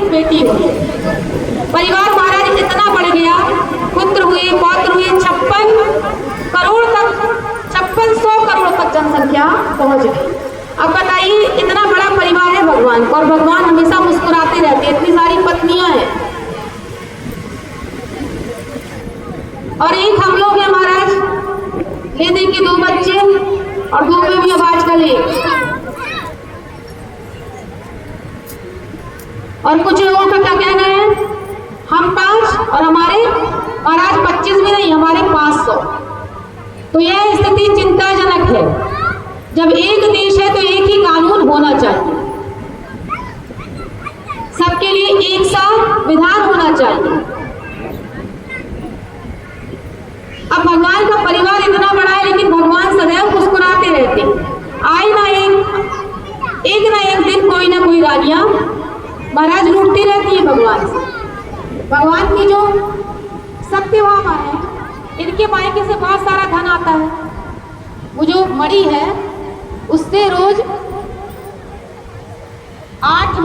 एक बेटी हुई। परिवार महाराज इतना बढ़ गया, पुत्र हुए, पौत्र हुए, 56 करोड़ तक, 5600 करोड़ तक जनसंख्या पहुंच गई। अब बताइए, इतना बड़ा परिवार है भगवान का, और भगवान हमेशा मुस्कुराते रहते हैं। इतनी सारी पत्नियां हैं और एक हम लोग हैं महाराज, ले दे के 2 बच्चे और 2 में भी आवाज का ले। और कुछ लोगों का क्या कहना है, हम 5 और हमारे महाराज 25 भी नहीं, हमारे 500। तो यह स्थिति चिंताजनक है। जब एक देश है तो एक ही कानून होना चाहिए, सबके लिए एक सा विधान होना चाहिए। अब भगवान का परिवार इतना बड़ा है, लेकिन भगवान सदैव मुस्कुराते रहते हैं। आए ना एक ना एक दिन कोई ना कोई रानियां महाराज लूटती रहती है भगवान से। भगवान की जो सत्यभामा है, इनके मायके से बहुत सारा धन आता है। वो जो मणि है उससे रोज 8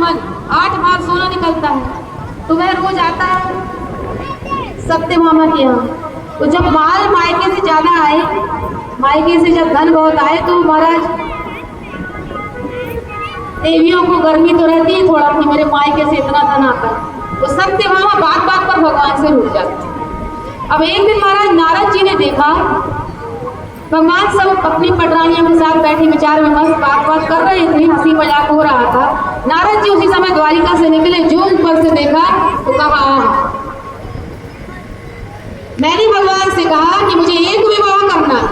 भार सोना निकलता है, तो वह रोज आता है सत्यभामा के यहाँ। तो जब माल मायके से ज्यादा आए, मायके से जब धन बहुत आए, तो महाराज देवियों को गर्मी तो रहती है थोड़ा कि मेरे मायके से इतना धन आता है, तो सत्यभामा बात बात पर भगवान से रूठ जाती है। अब एक दिन महाराज नारद जी ने देखा भगवान सब अपनी पटरानियों के साथ बैठे विचार में मस्त बात कर रहे थे, हंसी मजाक हो रहा था। नारद जी उसी समय द्वारिका से निकले, जो ऊपर से देखा तो कहा, मैंने भगवान से कहा कि मुझे एक विवाह करना है,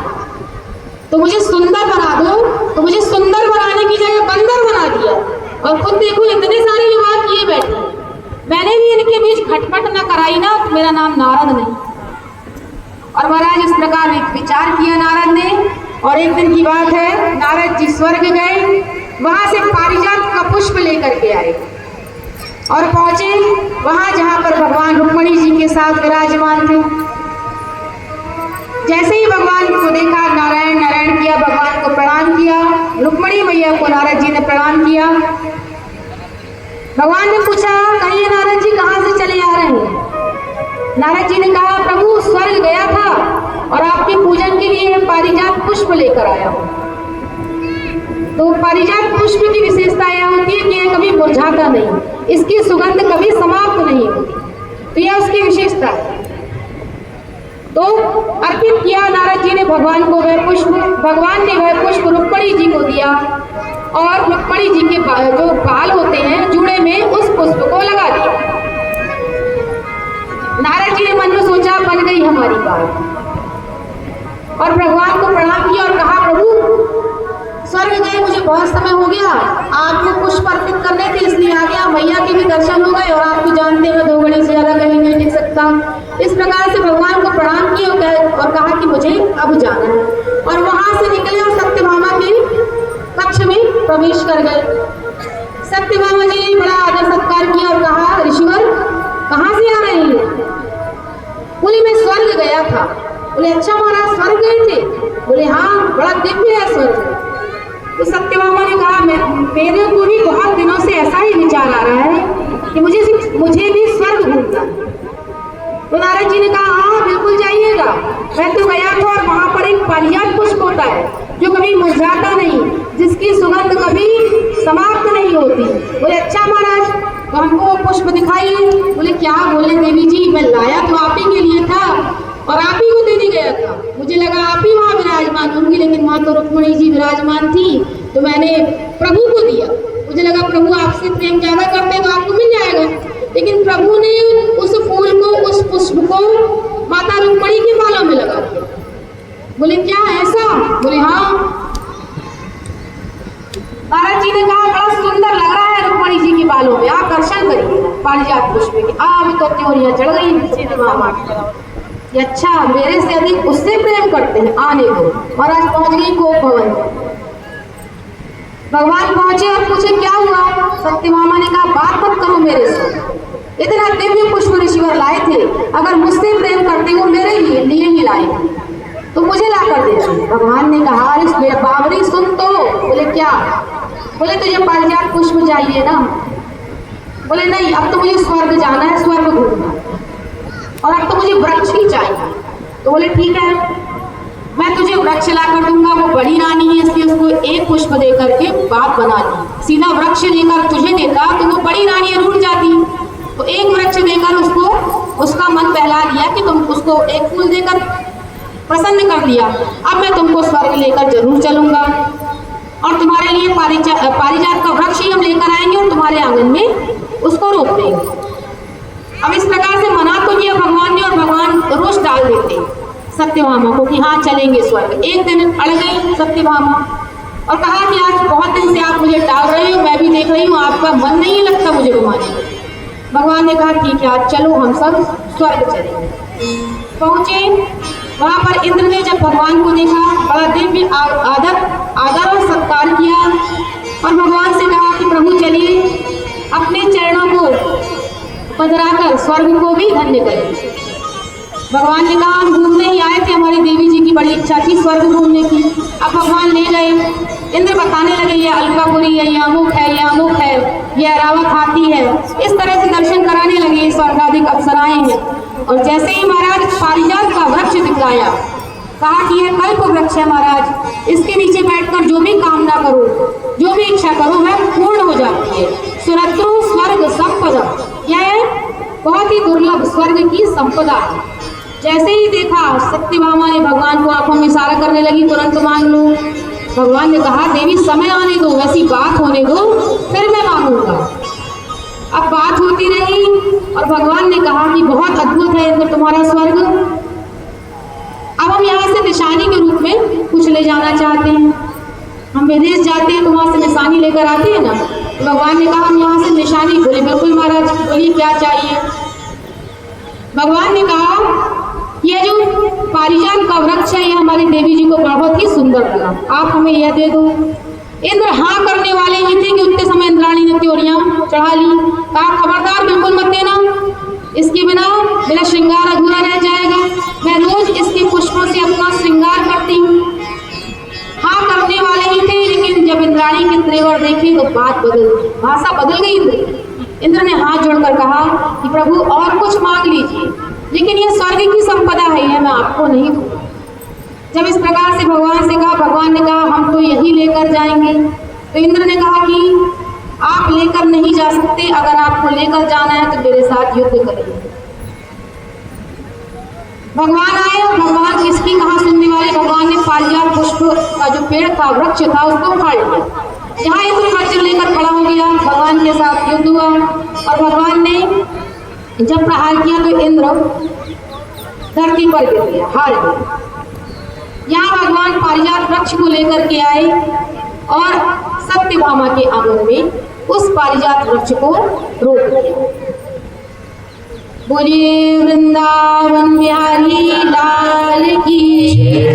तो मुझे सुंदर बना दो। तो मुझे सुंदर बनाने की जगह बंदर बना दिया, और खुद देखो इतने सारे विवाह किए बैठे। मैंने भी इनके बीच खटपट न कराई ना, तो मेरा नाम नारद नहीं। और महाराज इस प्रकार विचार किया नारद ने। और एक दिन की बात है, नारद जी स्वर्ग गए, वहां से पारिजात का पुष्प लेकर के आए और पहुंचे वहां जहां पर भगवान रुक्मिणी जी के साथ विराजमान थे। जैसे ही भगवान को देखा, नारायण नारायण किया, भगवान को प्रणाम किया। रुक्मिणी मैया को नारद जी ने प्रणाम किया। भगवान ने पूछा, कहिए नारद जी कहाँ से चले आ रहे हैं? नारद जी ने कहा, प्रभु स्वर्ग गया था और आपके पूजन के लिए पारिजात पुष्प लेकर आया हूँ। तो पारिजात पुष्प की विशेषता यह होती है कि यह कभी मुरझाता नहीं, इसकी सुगंध कभी समाप्त नहीं होती, तो यह उसकी विशेषता है। तो अर्पित किया नारद जी ने भगवान को वह पुष्प। भगवान ने वह पुष्प रुक्मिणी जी को दिया और रुक्मिणी जी के जो बाल होते हैं जूड़े में, उस पुष्प को लगा दिया। नारद जी ने मन में सोचा, बन गई हमारी बात, और भगवान को प्रणाम किया और कहा, प्रभु स्वर्ग गए, मुझे बहुत समय हो गया, आपको पुष्प अर्पित करने थे इसलिए आ गया। मैया के भी दर्शन हो गए और आपको जानते हुए 2 घड़ी से ज्यादा कहीं नहीं टिक सकता। इस प्रकार से भगवान को प्रणाम किया और कहा कि मुझे अब जाना है, और वहां से निकले और सत्यभामा के कक्ष में प्रवेश कर गए। सत्यभामा जी ने बड़ा आदर सत्कार किया और कहा, ऋषिवर कहाँ से आ रहे हैं? बोले मैं स्वर्ग गया था। बोले अच्छा महाराज स्वर्ग गए थे? बोले हाँ, बड़ा दिव्य है स्वर्ग। तो सत्यभामा ने कहा, मेरे को भी बहुत दिनों से ऐसा ही विचार आ रहा है कि मुझे भी स्वर्ग घूमना है। तो नारद जी ने कहा, हाँ बिल्कुल जाइएगा, मैं तो गया था और वहां पर एक पारिजात पुष्प होता है जो कभी मुरझाता नहीं, जिसकी सुगंध कभी समाप्त नहीं होती। बोले अच्छा महाराज, तो हमको वो पुष्प दिखाइए। बोले क्या? बोले देवी जी मैं लाया तो आप ही के लिए था और आप ही को देने गया था, मुझे लगा आप ही वहाँ विराजमान होंगी, लेकिन वहाँ तो रुक्मिणी जी विराजमान थी, तो मैंने प्रभु को दिया। मुझे लगा प्रभु आपसे प्रेम ज्यादा करते तो आपको मिल जाएगा, लेकिन प्रभु ने उस फूल को, उस पुष्प को माता रुक्मिणी के बालों में लगा दिया। बोले क्या ऐसा? बोले हाँ। नारद जी ने कहा, बड़ा सुंदर लग रहा है रुक्मिणी जी के बालों में, आप दर्शन करिए पारिजात पुष्प के। अब तो त्योरियां चढ़ गई नीचे दिमाग। अच्छा मेरे से अधिक उससे प्रेम करते हैं, आने को। महाराज पहुंच गई गोप भवन। भगवान पहुंचे और पूछे क्या हुआ? सत्यभामा ने कहा, बात मत करो मेरे से, इतना दिव्य पुष्प ऋषिवर लाए थे, अगर मुझसे प्रेम करते वो मेरे लिए ही लाए, तो मुझे ला कर देते। भगवान ने कहा, अरे मेरा बावरी सुन तो। बोले क्या? बोले तुझे पारिजात पुष्प चाहिए ना, बोले नहीं, अब तो मुझे स्वर्ग जाना है, स्वर्ग घूमना है, और अब तो मुझे वृक्ष ही चाहिए। तो बोले ठीक है, मैं तुझे वृक्ष ला कर दूंगा। वो बड़ी रानी है, इसलिए उसको एक पुष्प दे करके बात बना ली। सीधा वृक्ष लेकर तुझे देता तो वो बड़ी रानी रूठ जाती, तो एक वृक्ष देकर उसको उसका मन बहला दिया कि तुम उसको एक फूल देकर प्रसन्न कर दिया। अब मैं तुमको स्वर्ग लेकर जरूर चलूंगा और तुम्हारे लिए पारिजात का वृक्ष ही हम लेकर आएंगे और तुम्हारे आंगन में उसको रोप देंगे। अब इस प्रकार से मना तो किया भगवान ने, और भगवान रोष डाल देते सत्यभामा को कि हाँ चलेंगे स्वर्ग। एक दिन अड़ गई सत्यभामा और कहा कि आज बहुत दिन से आप मुझे टाल रहे हो, मैं भी देख रही हूँ आपका मन नहीं लगता मुझे घुमाने में। भगवान ने कहा ठीक है, आज चलो हम सब स्वर्ग चलेंगे। पहुंचे वहां पर इंद्र ने जब भगवान को देखा, बड़ा दिव्य आदर और सत्कार किया और भगवान से कहा कि प्रभु चलिए अपने चरणों को पधराकर स्वर्ग को भी धन्य करें। भगवान ने कहा हम घूमने ही आए थे, हमारी देवी जी की बड़ी इच्छा थी स्वर्ग घूमने की। अब भगवान ले गए, इंद्र बताने लगे ये अलकापुरी है, ये अमुक है, ये अमुक है, ये अरावत हाथी है। इस तरह से दर्शन कराने लगे, स्वर्गाधिक अप्सराएं हैं। और जैसे ही महाराज पारिजात का वृक्ष दिखाया, कहा कि यह कल्प वृक्ष है महाराज, इसके नीचे बैठकर जो भी कामना करो, जो भी इच्छा करो वह पूर्ण हो जाती है। सुरत्रु स्वर्ग संपदा, यह बहुत ही दुर्लभ स्वर्ग की संपदा है। जैसे ही देखा सत्यभामा ने भगवान को आंखों में इशारा करने लगी, तुरंत मांग लो। भगवान ने कहा देवी समय आने दो, वैसी बात होने दो, फिर मैं मांगूंगा। अब बात होती रही और भगवान ने कहा कि बहुत अद्भुत है इंद्र तुम्हारा स्वर्ग, अब हम यहाँ से निशानी के रूप में कुछ ले जाना चाहते हैं। हम विदेश जाते हैं तो वहाँ से निशानी लेकर आते हैं ना, तो भगवान ने कहा हम यहाँ से निशानी। बोले बिल्कुल महाराज, बोलिए क्या चाहिए। भगवान ने कहा यह जो पारिजात का वृक्ष है यह हमारी देवी जी को बहुत ही सुंदर लगा, आप हमें यह दे दो। इंद्र हाँ करने वाले ही थे कि उतने समय इंद्राणी ने त्योरियां चढ़ा ली। कहा खबरदार बिल्कुल मत देना, इसके बिना मेरा श्रृंगार अधूरा रह जाएगा, मैं रोज इसके पुष्पों से अपना श्रृंगार करती हूँ। हाँ करने वाले ही थे, लेकिन जब इंद्राणी के तेवर देखे तो बात बदल गई, भाषा बदल गई। इंद्र ने हाथ जोड़कर कहा कि प्रभु और कुछ मांग लीजिए, लेकिन यह स्वर्ग की संपदा है, यह मैं आपको नहीं दूंगा। जब इस प्रकार से भगवान से कहा, भगवान ने कहा हम तो यही लेकर जाएंगे। तो इंद्र ने कहा कि आप लेकर नहीं जा सकते, अगर आपको लेकर जाना है तो मेरे साथ युद्ध करिए। भगवान आए और भगवान किसकी कहा सुनने वाले, भगवान ने पारिजात पुष्प का जो पेड़ था, वृक्ष था, उसको उखाड़ लिया। जहाँ इंद्र वज्र लेकर खड़ा हो गया, भगवान के साथ युद्ध हुआ और भगवान ने जब प्रहार किया तो इंद्र धरती पर गिर गया, हार गया। यहाँ भगवान पारिजात वृक्ष को लेकर के आए और सत्यभामा के आंगन में उस पारिजात वृक्ष को रोप दिया। बोलिए वृंदावन बिहारी लाल की।